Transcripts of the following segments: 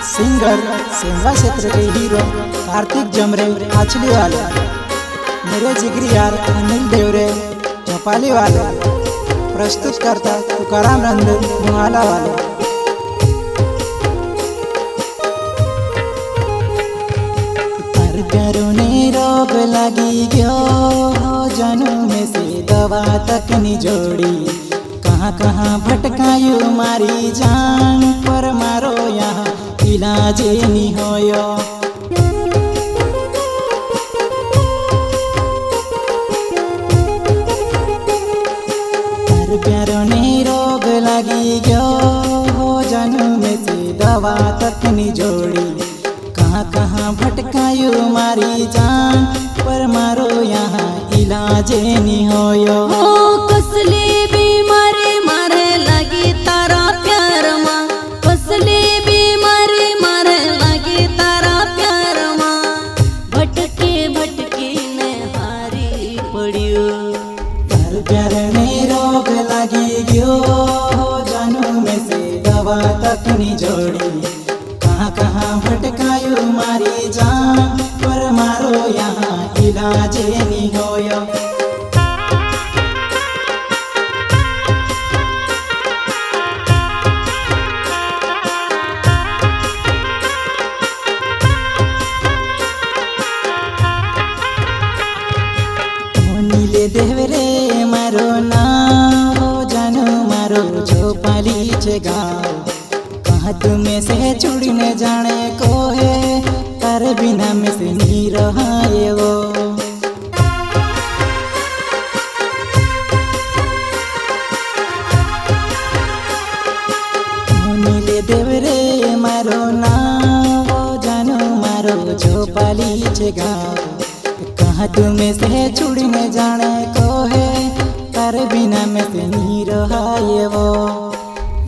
Singer सेवा क्षेत्र के हीरो कार्तिक जमरे आचली वाले, मेरे जिगरी यार अनिल देवरे चौपाली वाले, प्रस्तुत करता तुकाराम रंधन मुहाला वाले। तार प्यारों ने रोग लगी गयो जानू में से दवा तक नहीं जोड़ी, कहाँ कहाँ भटकायु मारी जान पर मारो यहाँ इलाज नहीं होयो। तार प्यारों ने रोग लगी गयो जानू में से दवा तक नहीं जोड़ी, कहाँ कहाँ भटकायु मारी जान पर मारो यहाँ इलाज नहीं होयो। कसली बीमारी मारे लगी तारा प्यार माँ, कसली बीमारी मारे लगी तारा प्यार माँ, भटके भटके ने हारी पड़ियो। तार प्यार ने रोग लगी गयो जानू में से दवा तक नहीं जोड़ी, कहाँ कहाँ भटकायु मारी जान पर मारो यहाँ इलाज नहीं होयो। नीले देवरे मारो नाम जानू मारो चौपाली छे गाँव, कहाँ तुम्हें से छुड़ी न जाने को है तार बिना में से नहीं रहाए वो। नीले देवरे मारो नाम जानू मारो चौपाली छे गाँव, कहाँ तुम्हें से छुड़ी न जाने को है तार बिना में से नहीं रहाए वो।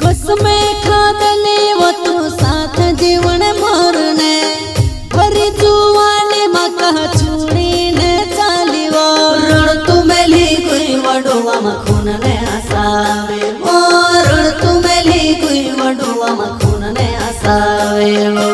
कसमे खादले वो तू साथ जीवन मोरने, भरी जुवाने मका छुड़ी ने चाली वो। रण तू मेली कोई वडुआ मखून ने आसावे, ओ रण तू मेली कोई वडुआ मखून ने आसावे वो।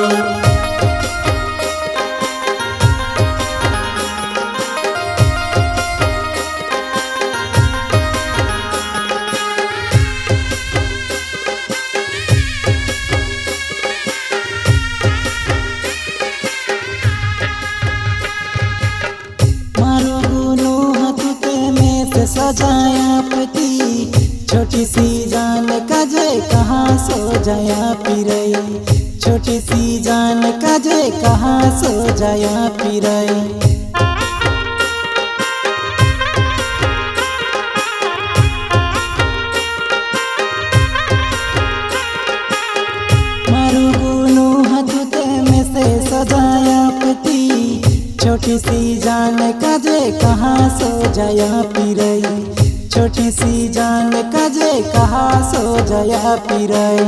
सजाया पति छोटी सी जान काजे कहाँ सो जाया पिरई, छोटी सी जान काजे कहाँ सो जाया पिरई। मारू गुनु हथुते में से सजाया पति छोटी सी जान काजे कहाँ सो जाया पिरई, छोटी सी जान काजे कहाँ सो जाया पिरई।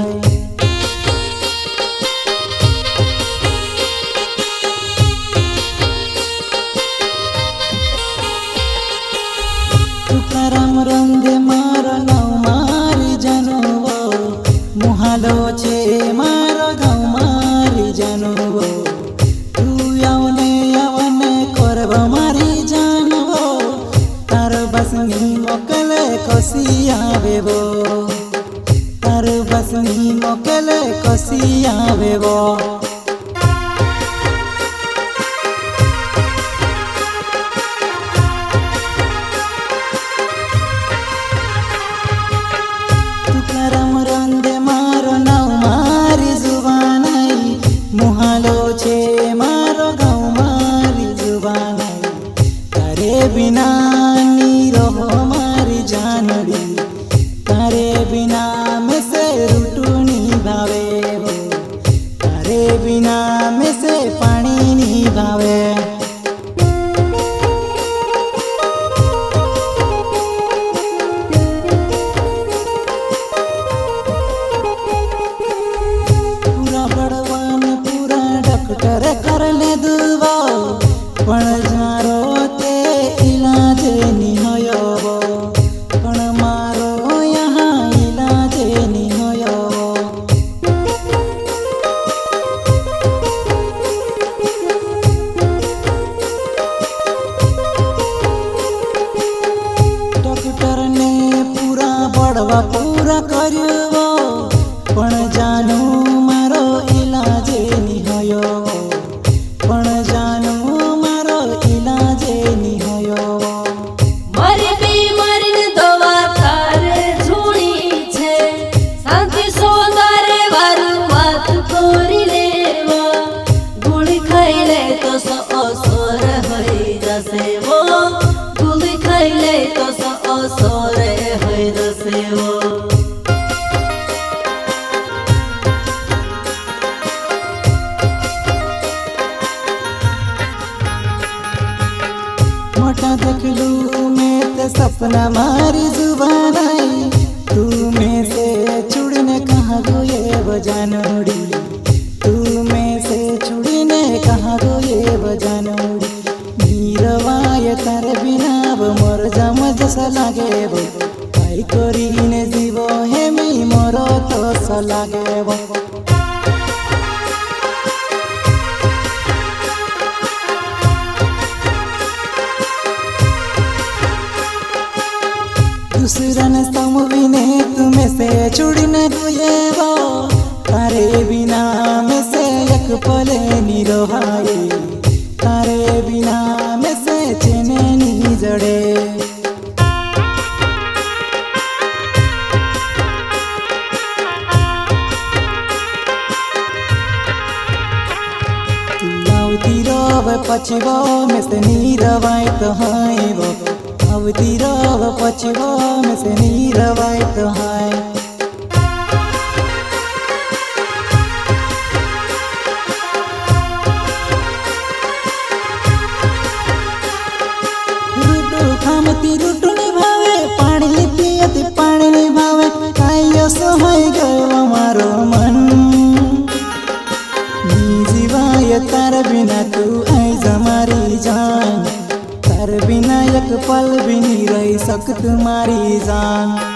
तुकाराम रंधे मारो नौ मारी जानू वो, मुहालो छे मारो गाँव मारी जानू वो। मारी जानवो तार बसनी मोकले कोसी आवे वो, तार बसनी मोकले कोसी आवे वो। तुकाराम रंधे मारो नाव मारी जुबान आई, मुहालो छे मारो गाँव मारी जुबान आई। तारे बिना नी रहो मारी जानड़ी, तारे बिना में से रूटू नी भावे वो, तारे बिना में से पानी नी भावे। पूरा बड़वान पूरा डॉक्टर कर ले दुआ, पण जारो ते इलाज नहीं होयो वो, पण मारो यहाँ इलाज नहीं होयो। જાનું મારો ઈલાજે ની હોયો પણ જાનું મારો ઈલાજે ની હોયો મારી બીમારીને દવા તારે જોડી છે શાંતિ સોદારે વારું વાત કરી લેવા ગોળી ખાઈ લે તો અસર હોઈ જશે વો ગોળી ખાઈ લે તો અસર હોઈ જશે વો मोटा देख लूं मैं ते सपना मारी जुबान आई तू में से छुड़ने कहाँ गो ये बजानोड़ी तू में से छुड़ने कहाँ गो ये बजानोड़ी नीरवाय तार बिना वो मोर जम जैसा लागे वो काई करीने जीवो हे मी मोरो तो सा लागे वो दूसरा न समझने तुम्हें से छुड़ने दुए वो तारे बिना में से एक पले नी रोहाए तारे बिना में से चने नी जड़े लावती रोव पछिवो में से नी रवाय तो हाय वो आवती रव पछिवो में से नी रवाय तो हाय रूटू खामती रूटू निभावे पाणी पियती पाणी निभावे कायो सोहाय गयो मारो मन नी जीवाय तार बिना तू आई जमारी जान तार बिना एक पल भी नहीं रही सकत मारी जान।